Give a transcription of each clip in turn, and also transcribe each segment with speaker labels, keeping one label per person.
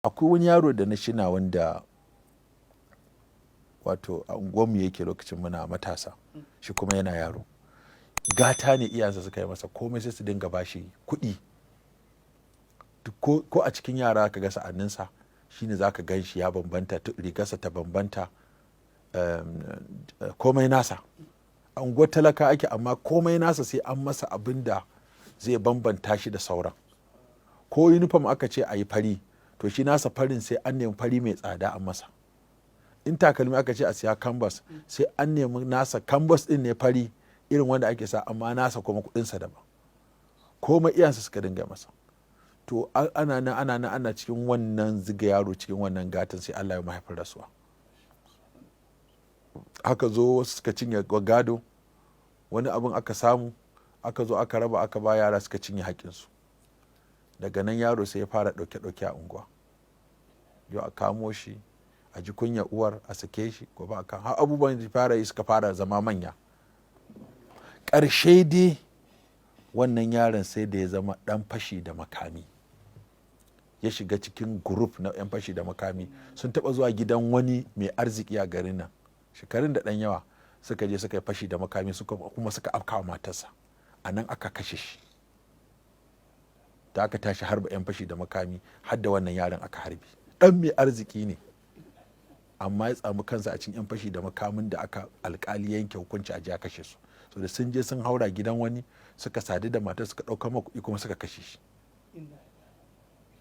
Speaker 1: akwai wani yaro da na shina wanda wato a unguwarmu yake lokacin muna matasa, shi kuma yana yaro. Gata ne iyayensa suka yi masa, komai sai su dinga bashi kuɗi. Ko a cikin yara ka ga sa'anninsa shine za ka gan shi ya bambanta, rigarsa ta bambanta, komai nasa. A unguwar talaka ake, amma komai nasa sai an masa abin da zai bambanta shi da sauran. Ko uniform aka ce a yi fari, to shi nasa farin sai an nemi fari mai tsada a masa. In takalmi aka ce a siya canvas, sai an nemi nasa canvas din ne fari irin wanda ake sa, amma nasa kuma kudinsa daban. Komai iyansa suka dinga masa. To ana cikin wannan ziga yaro cikin wannan gatan, sai Allah ya mahaifar rasuwa. Haka zo wasu suka cinye gado, wani abin aka samu, aka zo aka raba, aka ba yara suka cinye haƙƙinsu. Daga nan yaro sai ya fara ɗauke-ɗauke a unguwa. Yau a kamo shi, a ji kunya uwar, a sake shi, gobe a kan har abubuwan da fara yi suka fara zama manya. Ƙarshe dai wannan yaron sai da ya zama ɗan fashi da makami. Ya shiga cikin group na 'yan fashi da makami. Sun taɓa zuwa gidan wani mai arziki a garin nan, shekarun da ɗan yawa, suka je suka yi fashi da makami, kuma suka afkawa matarsa. A nan aka kashe shi. Da aka tashi harba 'yan fashi da makami, har da wannan yaron aka harbi. Ɗan mai arziki ne, amma ya tsamu kansa a cikin 'yan fashi da makamin da aka alkali yanke hukunci a jiya kashe su. So da sun je sun haura gidan wani, suka sadu da matar, suka ɗauka kuɗi kuma suka kashe shi.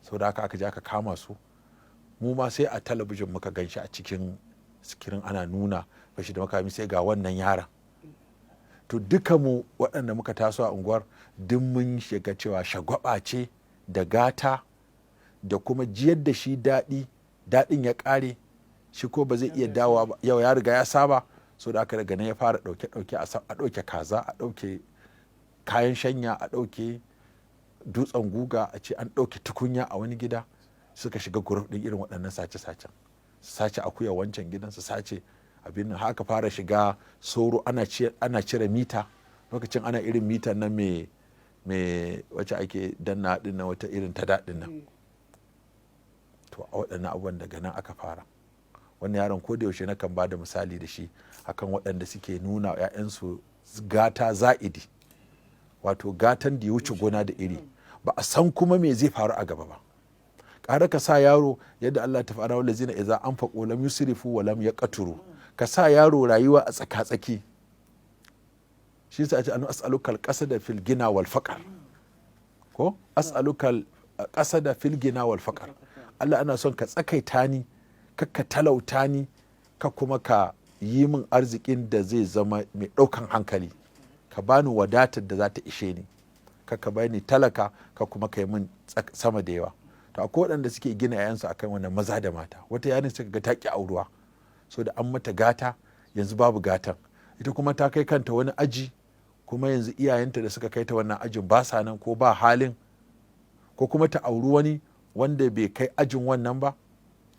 Speaker 1: Sau da aka je aka kama su. Mu ma sai a talabijin muka gan shi a cikin sikirin ana nuna fashi da makami, sai ga wannan yaron. To duka mu waɗanda muka taso a unguwar, duk mun shiga cewa shagwaba ce da gata, da kuma jiyar da shi daɗin ya ƙare, shi ko ba zai iya dawowa ba, yau ya riga ya saba. So da aka daga nan ya fara ɗauke-ɗauke, a ɗauke kaza, a ɗauke kayan shanya, a ɗauke dutsen guga, a ce an ɗauke tukunya a wani gida. Suka shiga guruf ɗin irin waɗannan sace-sacen, sace akuya wancan gidan, su sace abin nan. Haka fara shiga soro, ana cire mita. Lokacin ana irin mita nan mai wacce ake danna ɗin nan, wata irin ta daɗin nan. To a waɗannan abubuwan daga nan aka fara. Wannan yaron ko da yaushe nakan ba da misali da shi akan waɗanda suke nuna wa 'ya'yansu gata za'idi, wato gatan da ya wuce gona da iri, ba a san kuma me zai faru a gaba ba. Ƙara ka sa yaro yadda Allah ta fara wala zina idza anfaqu lam yusrifu wa lam yaqturu. Ka sa yaro rayuwa a tsaka-tsaki. Shi sa a ce an as'aluka al-qasada fil gina wal faqr. Ko as'aluka al-qasada fil gina wal faqr. Allah ana son ka tsakaita ni, ka talauta ni, ka kuma ka yi min arzikin da zai zama mai ɗaukan hankali. Ka bani wadatar da za ta ishe ni, ka bani talaka, ka kuma ka yi min sama da yawa. To akwai waɗanda suke gina 'ya'yansu akan wannan, maza da mata. Wata yarin suka ga ta ki auruwa, so da an mata gata, yanzu babu gatan. Ita kuma ta kai kanta wani aji, kuma yanzu iyayenta da suka kai ta wannan ajin ba sa nan, ko ba halin, ko kuma ta auri wani wanda bai kai ajin wannan ba,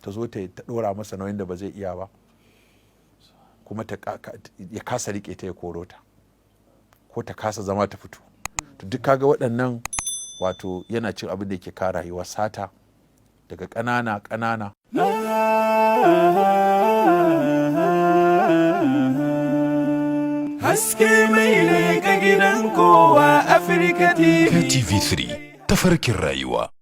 Speaker 1: ta zo ta ɗora masa nauyin da ba zai iya ba, kuma ya kasa riƙe ta, ya koro ta, ko ta kasa zama ta fito. To duk kaga waɗannan wato yana cin abin da yake kara rayuwar sata daga ƙanana.
Speaker 2: Haske mai leƙa gidan kowa, Afirka TV.
Speaker 3: TV3 tafarkin rayuwa.